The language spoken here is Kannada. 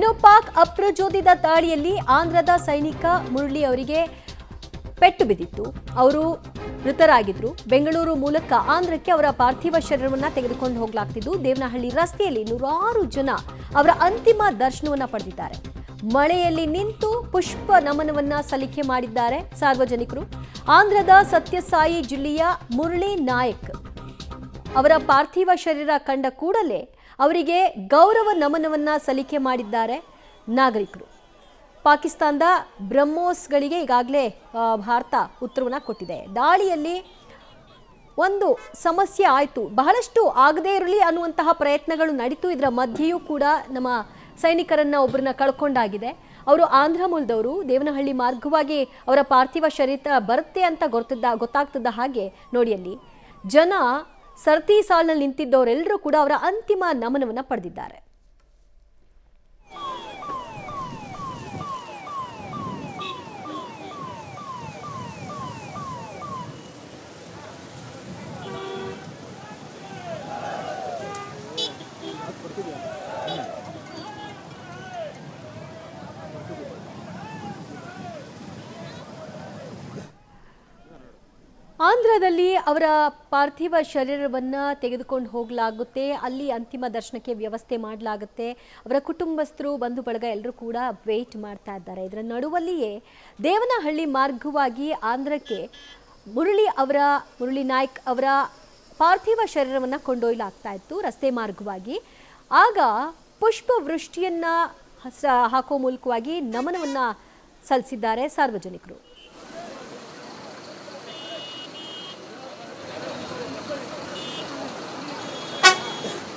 ಇನ್ನು ಪಾಕ್ ಅಪ್ರಚೋದಿತ ದಾಳಿಯಲ್ಲಿ ಆಂಧ್ರದ ಸೈನಿಕ ಮುರಳಿ ಅವರಿಗೆ ಪೆಟ್ಟು ಬಿದ್ದಿತ್ತು. ಅವರು ಮೃತರಾಗಿದ್ರು. ಬೆಂಗಳೂರು ಮೂಲಕ ಆಂಧ್ರಕ್ಕೆ ಅವರ ಪಾರ್ಥಿವ ಶರೀರವನ್ನ ತೆಗೆದುಕೊಂಡು ಹೋಗಲಾಗ್ತಿದ್ದು ದೇವನಹಳ್ಳಿ ರಸ್ತೆಯಲ್ಲಿ ನೂರಾರು ಜನ ಅವರ ಅಂತಿಮ ದರ್ಶನವನ್ನ ಪಡೆದಿದ್ದಾರೆ. ಮಳೆಯಲ್ಲಿ ನಿಂತು ಪುಷ್ಪ ನಮನವನ್ನ ಸಲ್ಲಿಕೆ ಮಾಡಿದ್ದಾರೆ ಸಾರ್ವಜನಿಕರು. ಆಂಧ್ರದ ಸತ್ಯಸಾಯಿ ಜಿಲ್ಲೆಯ ಮುರಳಿ ನಾಯಕ್ ಅವರ ಪಾರ್ಥಿವ ಶರೀರ ಕಂಡ ಕೂಡಲೇ ಅವರಿಗೆ ಗೌರವ ನಮನವನ್ನ ಸಲ್ಲಿಕೆ ಮಾಡಿದ್ದಾರೆ ನಾಗರಿಕರು. ಪಾಕಿಸ್ತಾನದ ಬ್ರಹ್ಮೋಸ್ಗಳಿಗೆ ಈಗಾಗಲೇ ಭಾರತ ಉತ್ತರವನ್ನ ಕೊಟ್ಟಿದೆ. ದಾಳಿಯಲ್ಲಿ ಒಂದು ಸಮಸ್ಯೆ ಆಯಿತು, ಬಹಳಷ್ಟು ಆಗದೇ ಇರಲಿ ಅನ್ನುವಂತಹ ಪ್ರಯತ್ನಗಳು ನಡೀತು. ಇದರ ಮಧ್ಯೆಯೂ ಕೂಡ ನಮ್ಮ ಸೈನಿಕರನ್ನ ಒಬ್ಬರನ್ನ ಕಳ್ಕೊಂಡಾಗಿದೆ. ಅವರು ಆಂಧ್ರ ಮೂಲದವರು. ದೇವನಹಳ್ಳಿ ಮಾರ್ಗವಾಗಿ ಅವರ ಪಾರ್ಥಿವ ಶರೀರ ಬರುತ್ತೆ ಅಂತ ಗೊತ್ತಾಗ್ತಿದ್ದ ಹಾಗೆ ನೋಡಿ ಅಲ್ಲಿ ಜನ ಸರತಿ ಸಾಲಿನಲ್ಲಿ ನಿಂತಿದ್ದವರೆಲ್ಲರೂ ಕೂಡ ಅವರ ಅಂತಿಮ ನಮನವನ್ನ ಪಡೆದಿದ್ದಾರೆ. ಆಂಧ್ರದಲ್ಲಿ ಅವರ ಪಾರ್ಥಿವ ಶರೀರವನ್ನು ತೆಗೆದುಕೊಂಡು ಹೋಗಲಾಗುತ್ತೆ. ಅಲ್ಲಿ ಅಂತಿಮ ದರ್ಶನಕ್ಕೆ ವ್ಯವಸ್ಥೆ ಮಾಡಲಾಗುತ್ತೆ. ಅವರ ಕುಟುಂಬಸ್ಥರು ಬಂಧು ಬಳಗ ಎಲ್ಲರೂ ಕೂಡ ವೇಟ್ ಮಾಡ್ತಾ ಇದ್ದಾರೆ. ಇದರ ನಡುವಲ್ಲಿಯೇ ದೇವನಹಳ್ಳಿ ಮಾರ್ಗವಾಗಿ ಆಂಧ್ರಕ್ಕೆ ಮುರಳಿ ನಾಯ್ಕ್ ಅವರ ಪಾರ್ಥಿವ ಶರೀರವನ್ನು ಕೊಂಡೊಯ್ಯಲಾಗ್ತಾ ಇತ್ತು ರಸ್ತೆ ಮಾರ್ಗವಾಗಿ. ಆಗ ಪುಷ್ಪವೃಷ್ಟಿಯನ್ನು ಹಾಕೋ ಮೂಲಕವಾಗಿ ನಮನವನ್ನು ಸಲ್ಲಿಸಿದ್ದಾರೆ ಸಾರ್ವಜನಿಕರು.